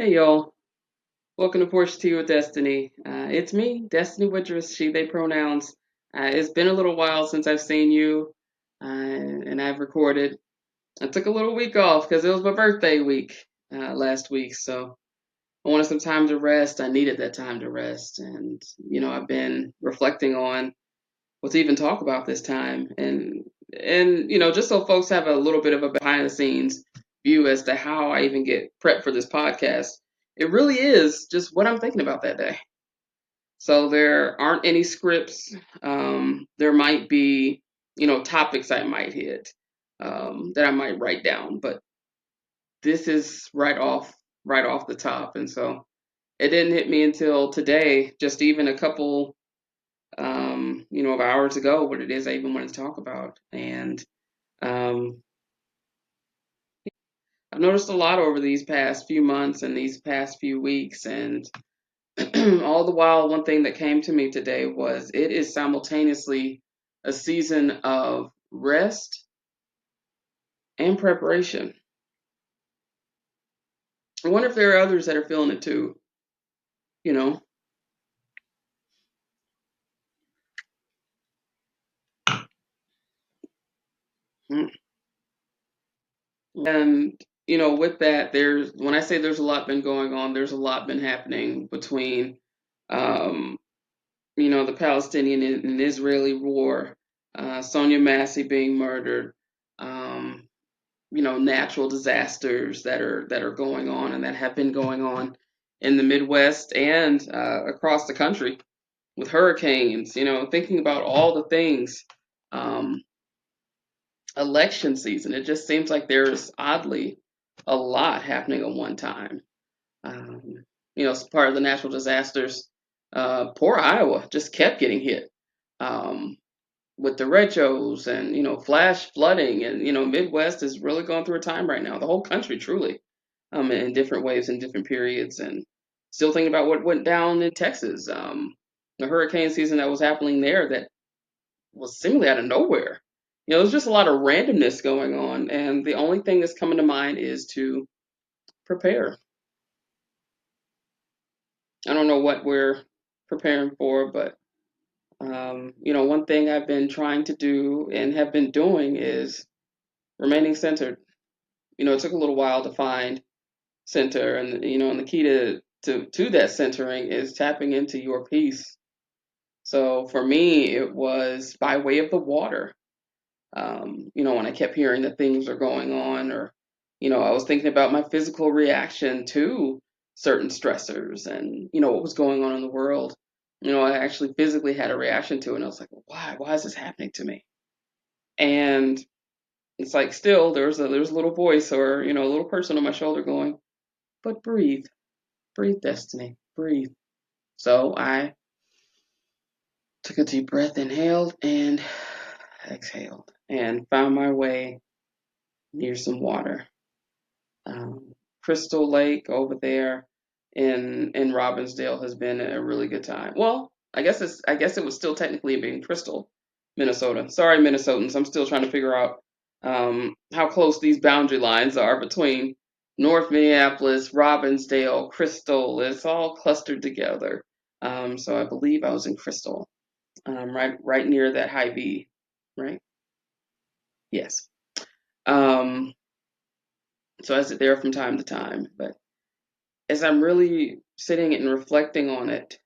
Hey y'all, welcome to Porch with Destinee. It's me, Destinee Woodruff, she, they pronouns. It's been a little while since I've seen you and I've recorded. I took a little week off because it was my birthday week last week, so I wanted some time to rest. I needed that time to rest, and I've been reflecting on what to even talk about this time, and just so folks have a little bit of a behind the scenes view as to how I even get prepped for this podcast. It really is just what I'm thinking about that day. So there aren't any scripts. There might be, topics I might hit that I might write down, but this is right off the top, and so it didn't hit me until today, just even a couple of hours ago, what it is I even wanted to talk about. And um, I've noticed a lot over these past few months and these past few weeks. And all the while, one thing that came to me today was it is simultaneously a season of rest and preparation. I wonder if there are others that are feeling it too, you know? Mm. And, with that, when I say there's a lot been going on, there's a lot been happening between um, the Palestinian and Israeli war, Sonia Massey being murdered, um, natural disasters that are going on and that have been going on in the Midwest and across the country with hurricanes. Thinking about all the things. Um, Election season, it just seems like there's oddly a lot happening at one time. Um, as part of the natural disasters, poor Iowa just kept getting hit um, with derechos and flash flooding, and Midwest is really going through a time right now. The whole country, truly, in different ways in different periods, and still thinking about what went down in Texas, the hurricane season that was happening there that was seemingly out of nowhere. There's just a lot of randomness going on, and the only thing that's coming to mind is to prepare. I don't know what we're preparing for, but one thing I've been trying to do and have been doing is remaining centered. It took a little while to find center, and the key to that centering is tapping into your peace. So for me, it was by way of the water. When I kept hearing that things are going on, or I was thinking about my physical reaction to certain stressors and what was going on in the world. I actually physically had a reaction to it, and I was like, why is this happening to me? And it's like still there's a little voice, or a little person on my shoulder going, but breathe, breathe, Destinee, breathe. So I took a deep breath, inhaled and exhaled, and found my way near some water. Crystal Lake over there in Robbinsdale has been a really good time. Well, I guess it was still technically being Crystal, Minnesota. Sorry, Minnesotans. I'm still trying to figure out how close these boundary lines are between North Minneapolis, Robbinsdale, Crystal. It's all clustered together. So I believe I was in Crystal, right near that high B, right? Yes. Um, so I sit there from time to time, but as I'm really sitting and reflecting on it,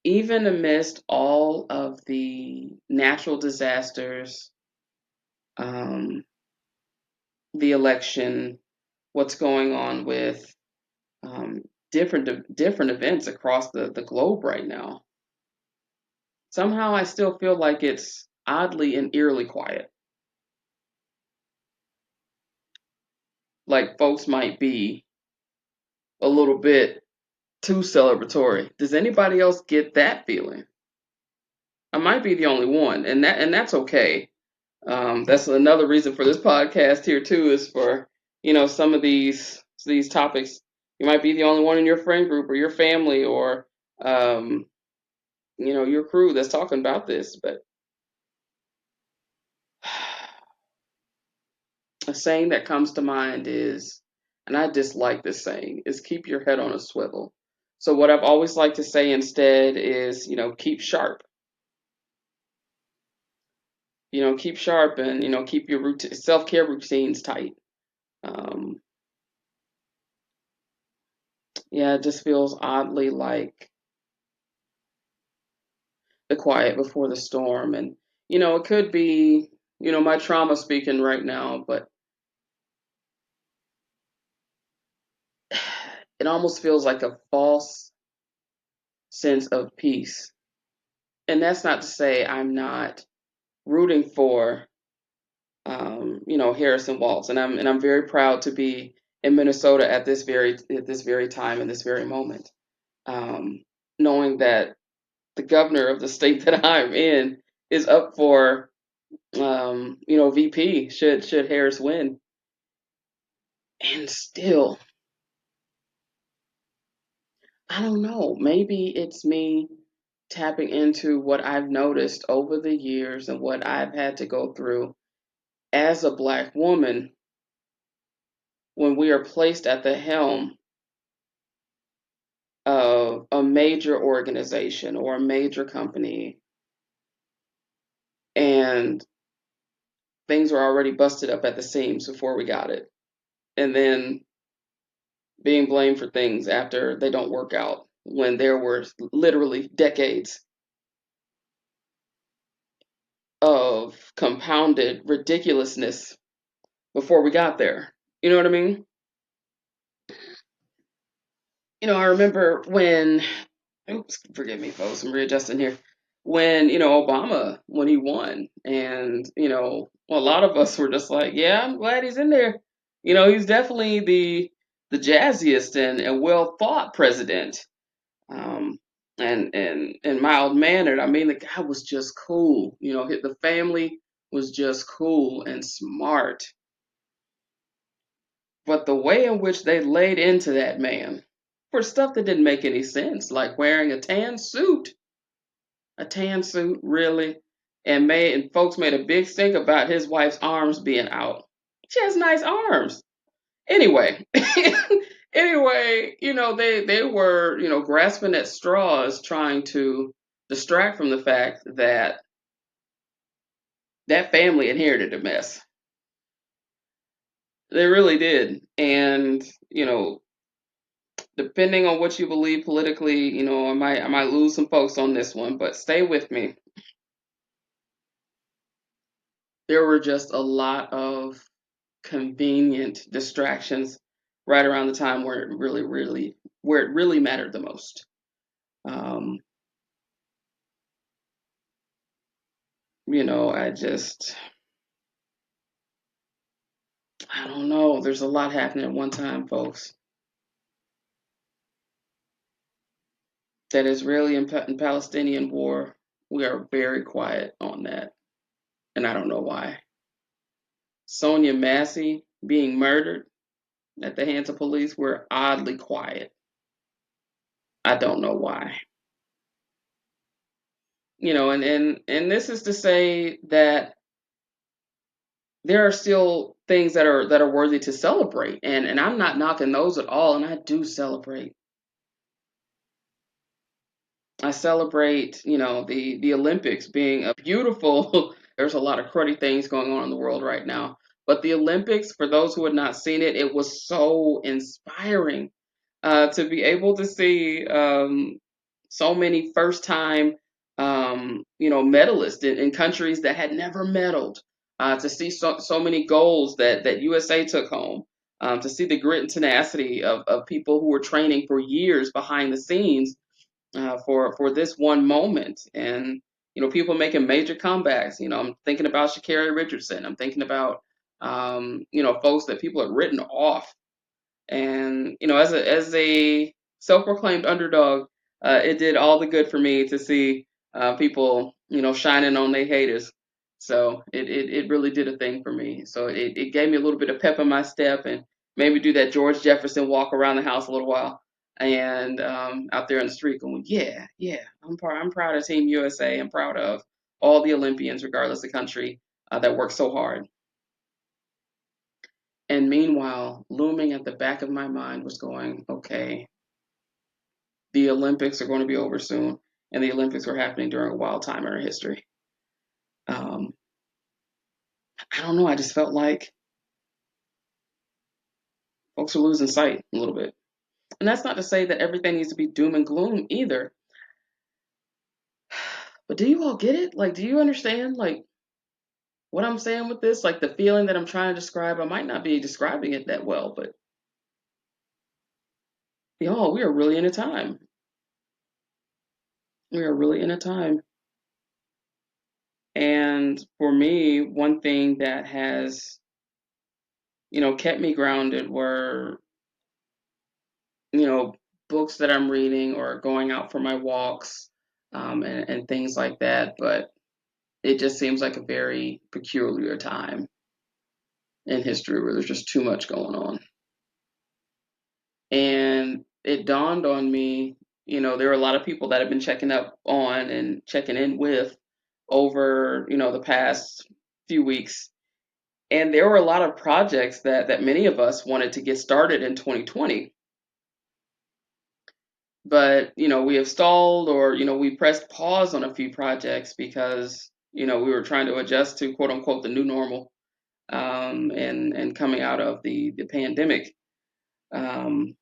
even amidst all of the natural disasters, um, the election, what's going on with um, different events across the globe right now, somehow I still feel like it's oddly and eerily quiet. Like folks might be a little bit too celebratory. Does anybody else get that feeling? I might be the only one, and that's okay. That's another reason for this podcast here too, is for some of these topics. You might be the only one in your friend group or your family or um, your crew that's talking about this. But a saying that comes to mind is and I dislike this saying, is keep your head on a swivel. So what I've always liked to say instead is, keep sharp. Keep sharp and, keep your self-care routines tight. Um, yeah, it just feels oddly like the quiet before the storm. And, it could be, my trauma speaking right now, but it almost feels like a false sense of peace. And that's not to say I'm not rooting for, Harrison Waltz, and I'm very proud to be in Minnesota at this very time in this very moment, um, knowing that the governor of the state that I'm in is up for, VP should Harris win, and still, I don't know, maybe it's me tapping into what I've noticed over the years and what I've had to go through as a Black woman when we are placed at the helm of a major organization or a major company and things were already busted up at the seams before we got it. And then being blamed for things after they don't work out when there were literally decades of compounded ridiculousness before we got there. You know what I mean? I remember when, oops, forgive me, folks, I'm readjusting here. When, Obama, when he won, and, a lot of us were just like, yeah, I'm glad he's in there. He's definitely the jazziest and well thought president. Um, and mild mannered. I mean, the guy was just cool. The family was just cool and smart. But the way in which they laid into that man for stuff that didn't make any sense, like wearing a tan suit, really, and folks made a big stink about his wife's arms being out. She has nice arms. Anyway, anyway, they were, grasping at straws trying to distract from the fact that that family inherited a mess. They really did. And, depending on what you believe politically, I might lose some folks on this one, but stay with me. There were just a lot of convenient distractions right around the time where it really mattered the most. Um, I don't know. There's a lot happening at one time, folks. That Israeli and Palestinian war, we are very quiet on that, and I don't know why. Sonia Massey being murdered at the hands of police, we're oddly quiet. I don't know why. And this is to say that there are still things that are worthy to celebrate, and I'm not knocking those at all, and I do celebrate. I celebrate, the Olympics being a beautiful. There's a lot of cruddy things going on in the world right now, but the Olympics, for those who had not seen it, it was so inspiring to be able to see so many first time, medalists in countries that had never medaled. To see so many goals that USA took home. To see the grit and tenacity of people who were training for years behind the scenes for this one moment, and people making major comebacks. I'm thinking about Sha'Carri Richardson. I'm thinking about folks that people have written off, and as a self-proclaimed underdog, it did all the good for me to see people shining on their haters. So it really did a thing for me. So it gave me a little bit of pep in my step and made me do that George Jefferson walk around the house a little while and out there in the street going, yeah, yeah, I'm proud of Team USA. I'm proud of all the Olympians, regardless of country, that work so hard. And meanwhile, looming at the back of my mind was going, okay, the Olympics are going to be over soon, and the Olympics were happening during a wild time in our history. Um, I don't know. I just felt like folks are losing sight a little bit. And that's not to say that everything needs to be doom and gloom either. But do you all get it? Like, do you understand, like, what I'm saying with this? Like, the feeling that I'm trying to describe, I might not be describing it that well, but y'all, we are really in a time. We are really in a time. And for me, one thing that has, kept me grounded were, you know, books that I'm reading or going out for my walks, and things like that. But it just seems like a very peculiar time in history where there's just too much going on. And it dawned on me, there are a lot of people that have been checking up on and checking in with over, the past few weeks. And there were a lot of projects that many of us wanted to get started in 2020. But, we have stalled or, we pressed pause on a few projects because, we were trying to adjust to quote unquote the new normal, and coming out of the pandemic. Um,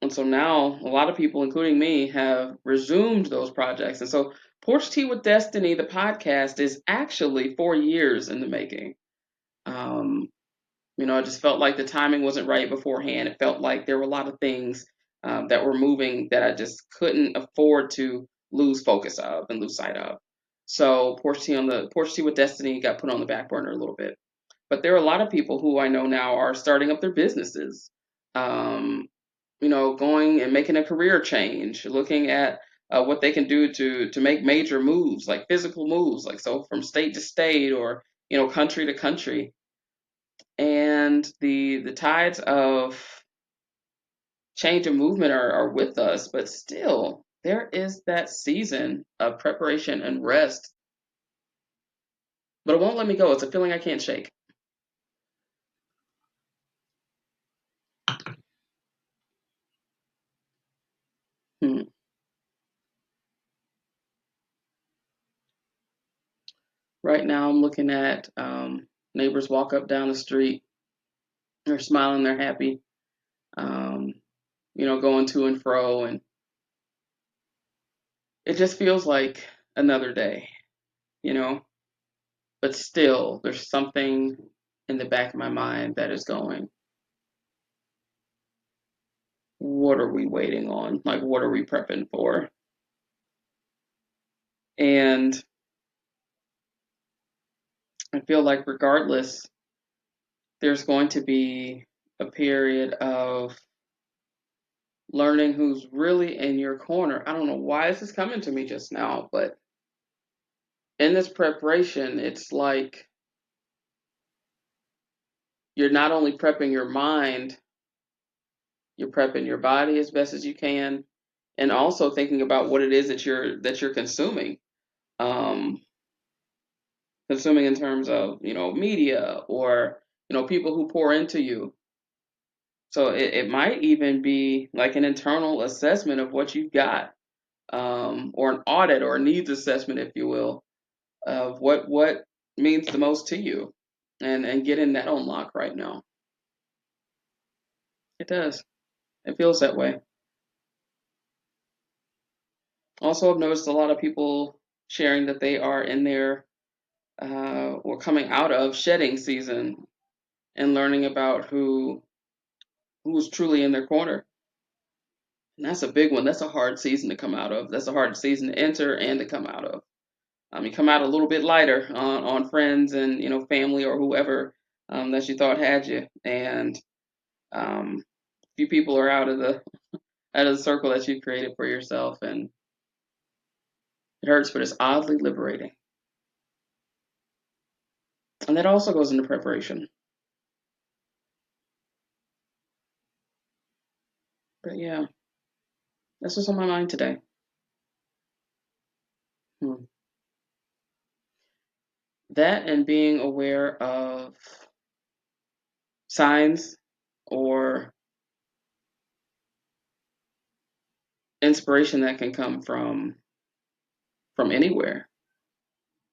And so now a lot of people, including me, have resumed those projects. And so Porch Tea with Destinee, the podcast, is actually 4 years in the making. Um, I just felt like the timing wasn't right beforehand. It felt like there were a lot of things that were moving that I just couldn't afford to lose focus of and lose sight of. So Porch Tea with Destinee got put on the back burner a little bit. But there are a lot of people who I know now are starting up their businesses. Um, going and making a career change, looking at what they can do to make major moves, like physical moves, like so from state to state or country to country. And the tides of change and movement are with us, but still there is that season of preparation and rest. But it won't let me go. It's a feeling I can't shake. Hmm. Right now, I'm looking at neighbors walk up down the street. They're smiling, they're happy. Um, going to and fro, and it just feels like another day, you know. But still, there's something in the back of my mind that is going, what are we waiting on? Like, what are we prepping for? And I feel like, regardless, there's going to be a period of learning who's really in your corner. I don't know why this is coming to me just now, but in this preparation, it's like you're not only prepping your mind, you're prepping your body as best as you can, and also thinking about what it is that you're consuming. Um, Consuming in terms of media or people who pour into you. So it might even be like an internal assessment of what you've got, or an audit or a needs assessment, if you will, of what means the most to you, and getting that on lock right now. It does. It feels that way. Also, I've noticed a lot of people sharing that they are in their or coming out of shedding season and learning about who's truly in their corner. And that's a big one. That's a hard season to come out of. That's a hard season to enter and to come out of. You come out a little bit lighter on friends and family or whoever that you thought had you, and few people are out of the circle that you created for yourself, and it hurts, but it's oddly liberating. And that also goes into preparation. But yeah, that's what's on my mind today. Hmm. That and being aware of signs or inspiration that can come from anywhere.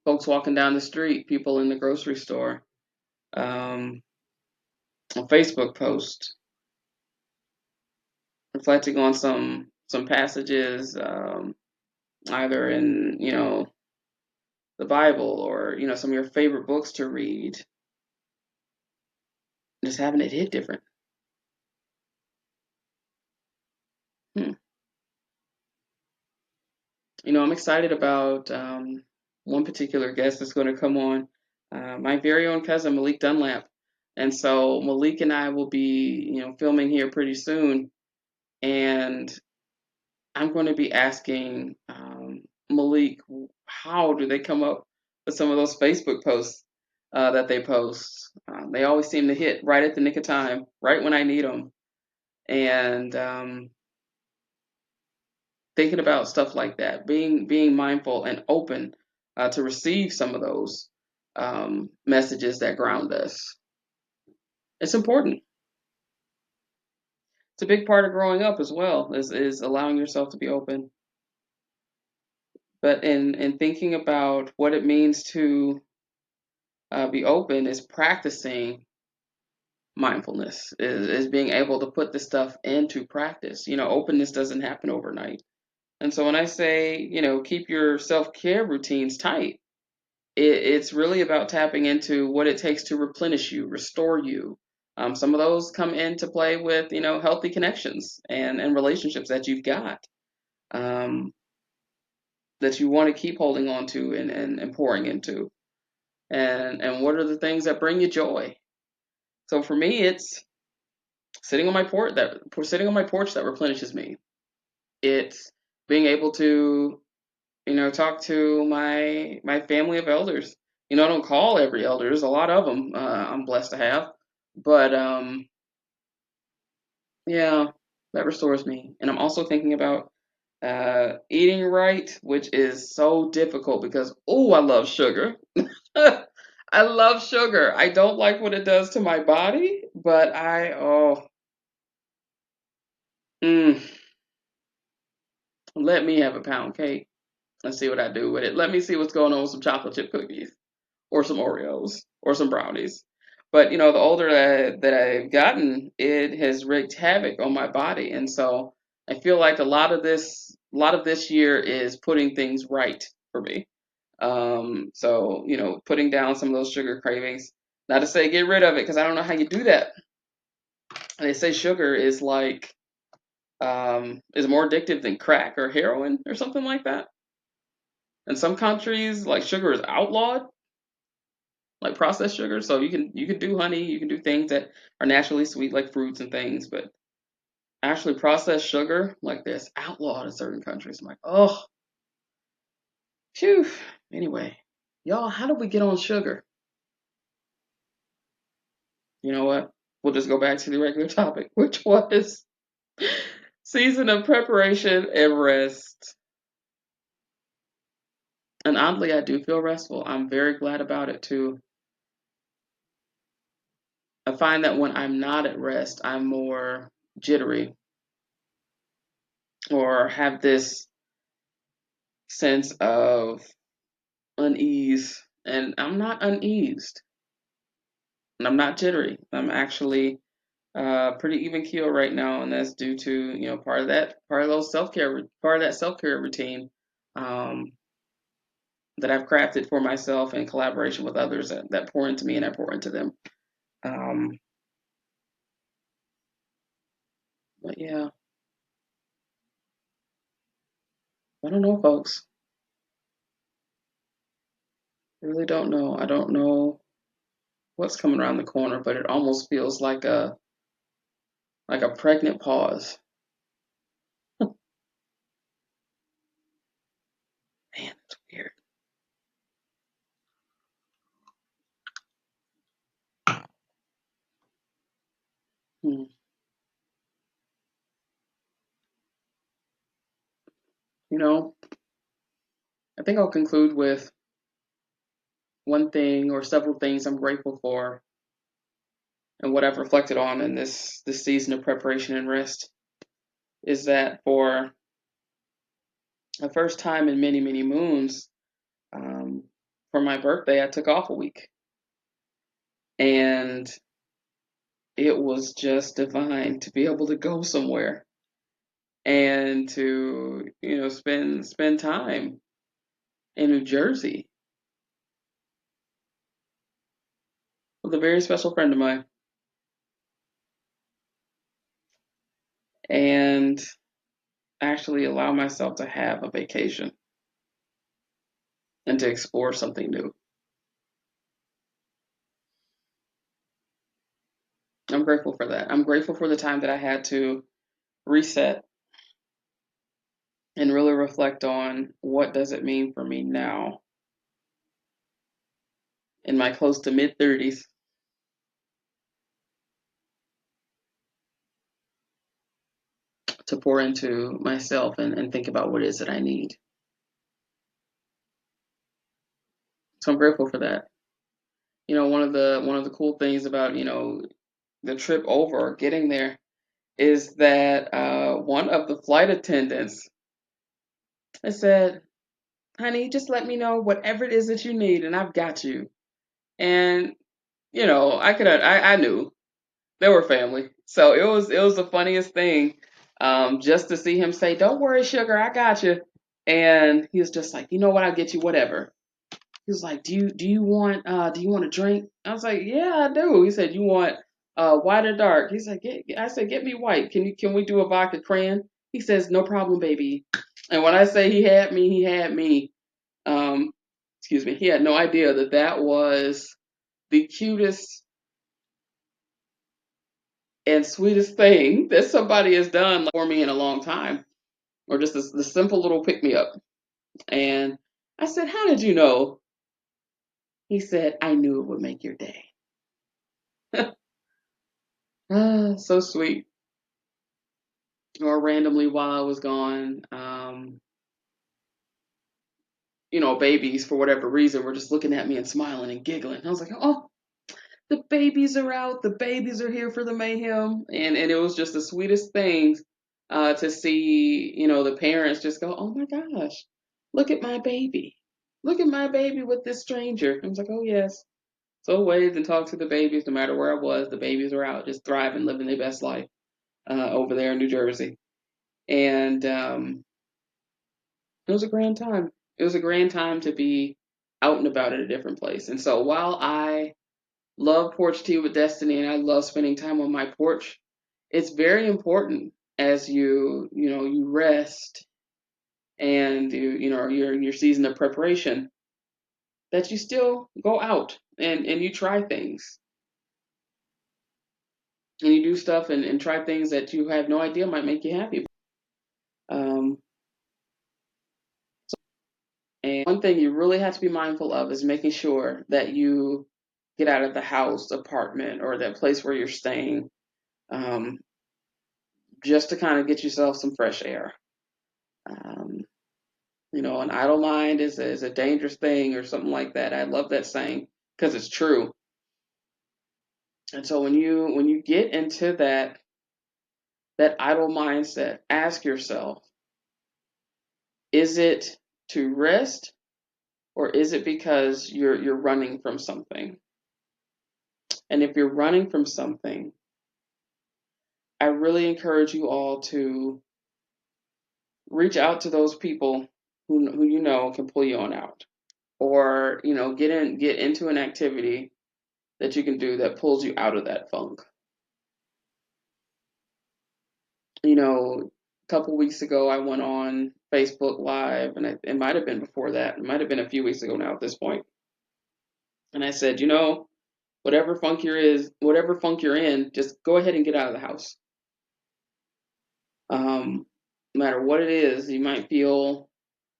Folks walking down the street, people in the grocery store, um, a Facebook post, reflecting on some passages, either in the Bible or some of your favorite books to read, just having it hit different. Hmm. I'm excited about one particular guest that's going to come on, my very own cousin Malik Dunlap, and so Malik and I will be filming here pretty soon, and I'm going to be asking Malik, how do they come up with some of those Facebook posts that they post? They always seem to hit right at the nick of time, right when I need them. And thinking about stuff like that, being mindful and open to receive some of those messages that ground us. It's important. It's a big part of growing up as well, is allowing yourself to be open. But in thinking about what it means to be open is practicing mindfulness, is being able to put this stuff into practice. Openness doesn't happen overnight. And so when I say, keep your self-care routines tight, it's really about tapping into what it takes to replenish you, restore you. Some of those come into play with, healthy connections and relationships that you've got, um, that you want to keep holding on to and pouring into. And what are the things that bring you joy? So for me, it's sitting on my porch that replenishes me. It's being able to talk to my family of elders. I don't call every elder. There's a lot of them. I'm blessed to have, but yeah, that restores me. And I'm also thinking about eating right, which is so difficult because I love sugar. I love sugar. I don't like what it does to my body, but mm, let me have a pound cake and see what I do with it. Let me see what's going on with some chocolate chip cookies or some Oreos or some brownies. But the older that I've gotten, it has wreaked havoc on my body, and so I feel like a lot of this year is putting things right for me. So putting down some of those sugar cravings. Not to say get rid of it, because I don't know how you do that. They say sugar is more addictive than crack or heroin or something like that. In some countries, like sugar is outlawed, like processed sugar. So you can do honey, you can do things that are naturally sweet like fruits and things, but actually processed sugar like this outlawed in certain countries. I'm like, oh, phew. Anyway, y'all, how did we get on sugar? You know what? We'll just go back to the regular topic, which was season of preparation and rest. And oddly, I do feel restful. I'm very glad about it too. I find that when I'm not at rest, I'm more jittery or have this sense of unease. And I'm not uneased and I'm not jittery. I'm actually pretty even keel right now, and that's due to part of that self care routine um, that I've crafted for myself in collaboration with others that pour into me and I pour into them. Um, but yeah, I don't know, folks. I really don't know. I don't know what's coming around the corner, but it almost feels like a pregnant pause. Man, it's weird. Hmm. You know, I think I'll conclude with one thing or several things I'm grateful for. And what I've reflected on in this season of preparation and rest is that for the first time in many, many moons, um, for my birthday, I took off a week. And it was just divine to be able to go somewhere and to, spend time in New Jersey with a very special friend of mine and actually allow myself to have a vacation and to explore something new. I'm grateful for that. I'm grateful for the time that I had to reset and really reflect on what does it mean for me now in my close to mid 30s to pour into myself and think about what it is that I need. So I'm grateful for that. One of the cool things about, the trip over, getting there, is that one of the flight attendants said, "Honey, just let me know whatever it is that you need, and I've got you." And I knew they were family, so it was the funniest thing, just to see him say, "Don't worry, sugar, I got you," and he was just like, "You know what? I'll get you whatever." He was like, "Do you want a drink?" I was like, "Yeah, I do." He said, "You want white or dark?" He's like, I said, "Get me white. Can we do a vodka cran?" He says, "No problem, baby." And when I say he had me, he had me. Um, excuse me. He had no idea that that was the cutest and sweetest thing that somebody has done for me in a long time, or just the simple little pick me up. And I said, "How did you know?" He said, "I knew it would make your day." Ah, so sweet. Or randomly while I was gone, babies for whatever reason were just looking at me and smiling and giggling. I was like, "Oh, the babies are out. The babies are here for the mayhem," and it was just the sweetest things to see, the parents just go, "Oh my gosh, look at my baby. Look at my baby with this stranger." I was like, "Oh yes." So I waved and talked to the babies. No matter where I was, the babies were out, just thriving, living their best life over there in New Jersey. And it was a grand time. It was a grand time to be out and about at a different place. And so while I love porch tea with Destinee and I love spending time on my porch, it's very important as you rest and you're in your season of preparation that you still go out and you try things and you do stuff and try things that you have no idea might make you happy. Um, And one thing you really have to be mindful of is making sure that you get out of the house, apartment, or that place where you're staying, um, just to kind of get yourself some fresh air. Um, an idle mind is a dangerous thing, or something like that. I love that saying because it's true. And so when you get into that idle mindset, ask yourself: is it to rest, or is it because you're running from something? And if you're running from something, I really encourage you all to reach out to those people who you know can pull you on out, or get into an activity that you can do that pulls you out of that funk. A couple weeks ago, I went on Facebook Live, and it might have been before that. It might have been a few weeks ago now at this point. And I said, whatever funk you're in, just go ahead and get out of the house. No matter what it is, you might feel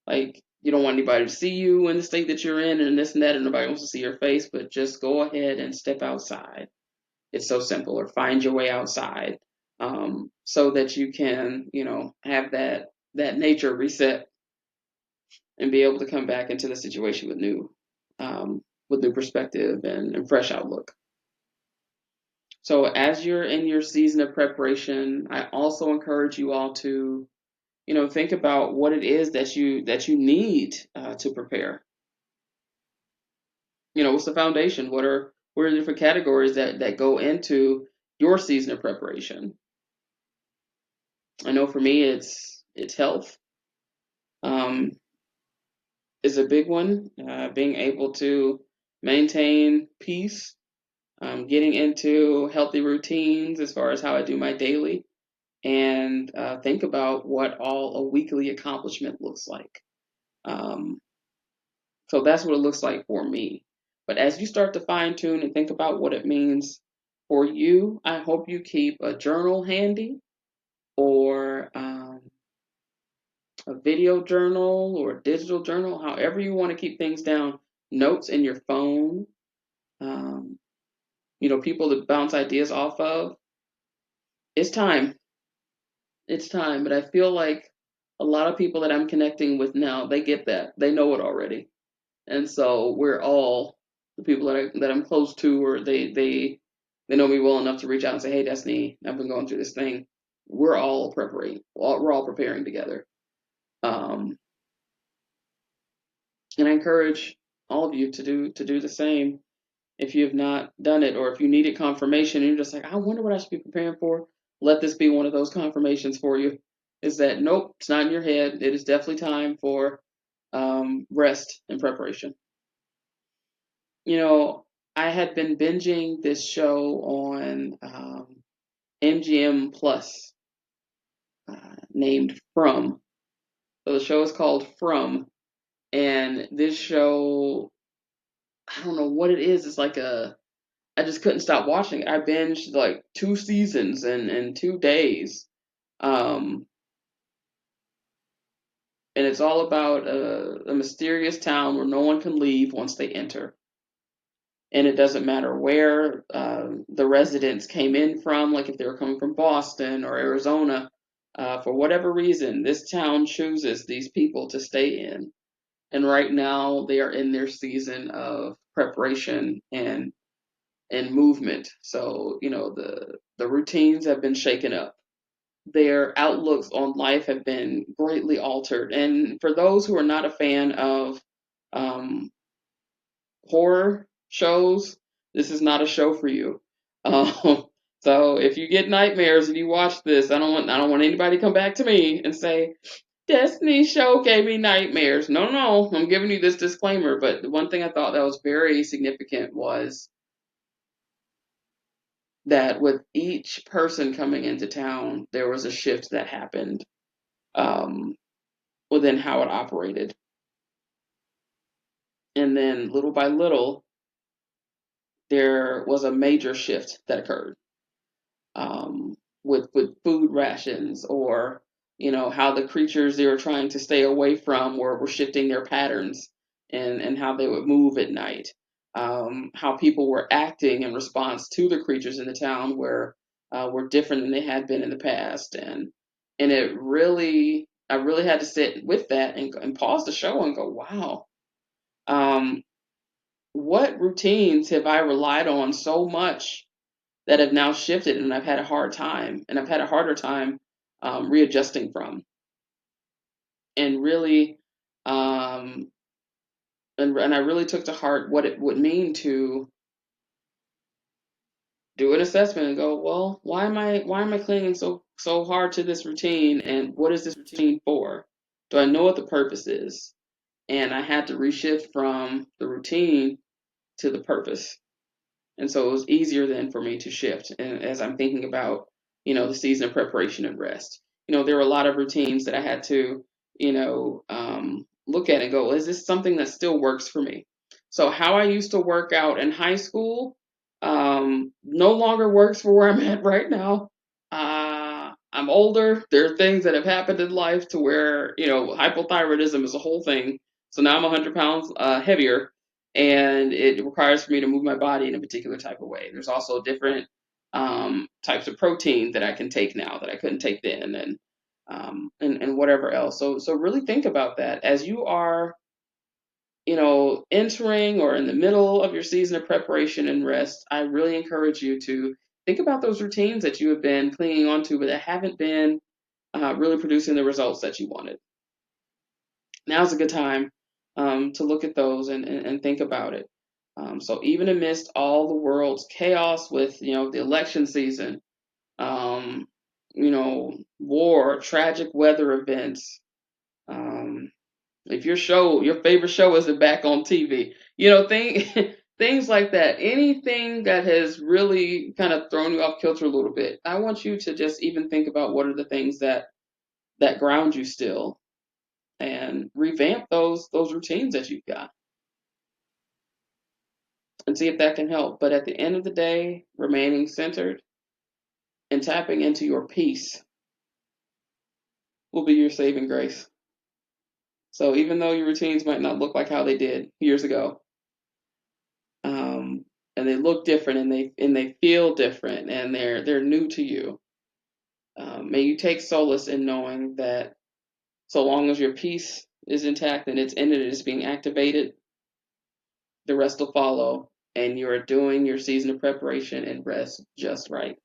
like you don't want anybody to see you in the state that you're in and this and that, and nobody wants to see your face, but just go ahead and step outside. It's so simple. Or find your way outside, so that you can, have that nature reset and be able to come back into the situation um, with new perspective and fresh outlook. So as you're in your season of preparation, I also encourage you all to, think about what it is that you need to prepare. What's the foundation? What are the different categories that go into your season of preparation? I know for me, it's health. Um, is a big one. Being able to maintain peace, getting into healthy routines as far as how I do my daily, and think about what all a weekly accomplishment looks like. Um, so that's what it looks like for me. But as you start to fine tune and think about what it means for you, I hope you keep a journal handy, or a video journal or a digital journal, however you want to keep things down, notes in your phone, um, people to bounce ideas off of. It's time. It's time. But I feel like a lot of people that I'm connecting with now, they get that. They know it already. And so we're all the people that I'm close to, or they know me well enough to reach out and say, "Hey, Destinee, I've been going through this thing." We're all preparing. We're all preparing together. Um, and I encourage all of you to do the same. If you have not done it, or if you needed confirmation and you're just like, I wonder what I should be preparing for, let this be one of those confirmations for you. Is that nope, it's not in your head. It is definitely time for rest and preparation. You know, I had been binging this show on MGM Plus named From. So the show is called From, and this show, I don't know what it is. It's like I just couldn't stop watching it. I binged like 2 seasons in 2 days. Um, and it's all about a mysterious town where no one can leave once they enter. And it doesn't matter where the residents came in from, like if they were coming from Boston or Arizona, for whatever reason, this town chooses these people to stay in. And right now, they are in their season of preparation and movement. So the routines have been shaken up. Their outlooks on life have been greatly altered. And for those who are not a fan of um, horror shows, this is not a show for you. Um, so if you get nightmares and you watch this, I don't want anybody to come back to me and say Destiny show gave me nightmares. No, no, I'm giving you this disclaimer. But the one thing I thought that was very significant was that with each person coming into town, there was a shift that happened um, within how it operated. And then little by little, there was a major shift that occurred um, with food rations, or how the creatures they were trying to stay away from were shifting their patterns and how they would move at night. How people were acting in response to the creatures in the town were different than they had been in the past, and I really had to sit with that and pause the show and go, wow, um, what routines have I relied on so much that have now shifted, and I've had a hard time, and I've had a harder time readjusting from, and really, um, and I really took to heart what it would mean to do an assessment and go, well, why am I clinging so hard to this routine, and what is this routine for? Do I know what the purpose is? And I had to reshift from the routine to the purpose. And so it was easier then for me to shift. And as I'm thinking about, the season of preparation and rest, there were a lot of routines that I had to, look at and go, is this something that still works for me? So how I used to work out in high school no longer works for where I'm at right now. I'm older. There are things that have happened in life to where, hypothyroidism is a whole thing. So now I'm 100 pounds heavier, and it requires for me to move my body in a particular type of way. There's also different types of protein that I can take now that I couldn't take then, and whatever else. So really think about that as you are, entering or in the middle of your season of preparation and rest. I really encourage you to think about those routines that you have been clinging on to, but that haven't been really producing the results that you wanted. Now's a good time to look at those and think about it. So even amidst all the world's chaos with, the election season, um, war, tragic weather events, if your favorite show isn't back on TV, things like that, anything that has really kind of thrown you off kilter a little bit, I want you to just even think about what are the things that ground you still, and revamp those routines that you've got and see if that can help. But at the end of the day, remaining centered and tapping into your peace will be your saving grace. So even though your routines might not look like how they did years ago, um, and they look different and they feel different and they're new to you, may you take solace in knowing that so long as your peace is intact and it is being activated, the rest will follow, and you're doing your season of preparation and rest just right.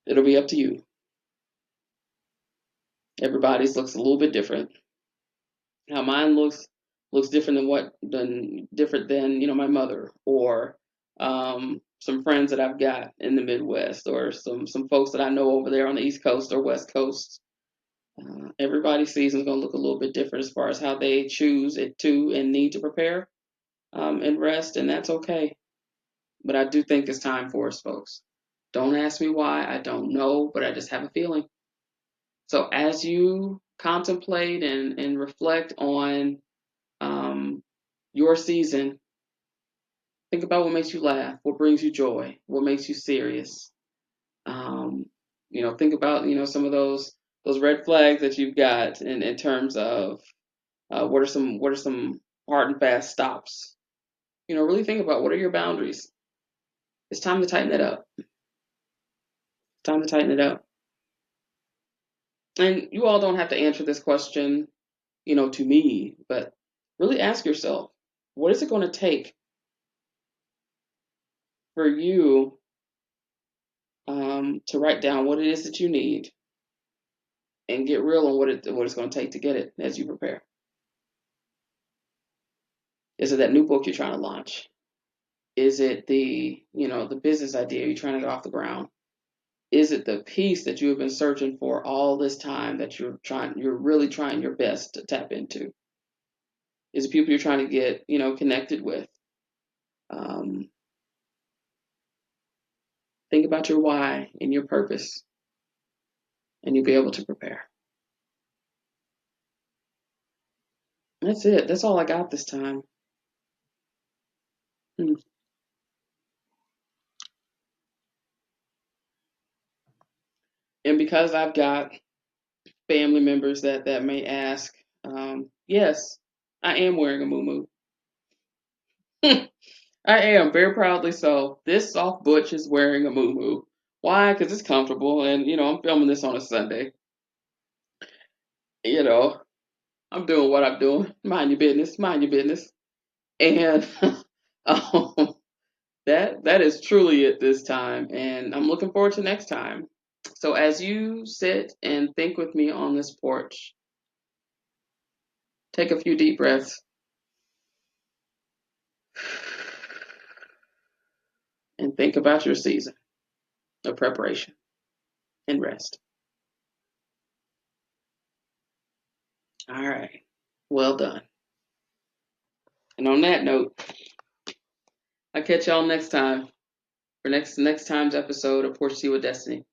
It'll be up to you. Everybody's looks a little bit different. How mine looks different than my mother, or some friends that I've got in the Midwest, or some folks that I know over there on the East Coast or West Coast. Everybody's season is going to look a little bit different as far as how they choose it to and need to prepare and rest, and that's okay. But I do think it's time for us, folks. Don't ask me why. I don't know, but I just have a feeling. So as you contemplate and reflect on your season, think about what makes you laugh, what brings you joy, what makes you serious. Um, think about some of those red flags that you've got in terms of what are some hard and fast stops. Really think about what are your boundaries. It's time to tighten it up. It's time to tighten it up. And you all don't have to answer this question, to me, but really ask yourself, what is it going to take for you to write down what it is that you need and get real on what it's going to take to get it as you prepare? Is it that new book you're trying to launch? Is it the business idea you're trying to get off the ground? Is it the peace that you have been searching for all this time that you're really trying your best to tap into? Is it people you're trying to get, connected with? Um, think about your why and your purpose, and you'll be able to prepare. That's it. That's all I got this time. Hmm. And because I've got family members that may ask, yes, I am wearing a muumuu. I am very proudly so. This soft butch is wearing a muumuu. Why? Because it's comfortable, and I'm filming this on a Sunday. You know, I'm doing what I'm doing. Mind your business. Mind your business. And um, that is truly it this time. And I'm looking forward to next time. So as you sit and think with me on this porch, take a few deep breaths and think about your season of preparation and rest. All right. Well done. And on that note, I'll catch y'all next time for next time's episode of Porch with Destiny.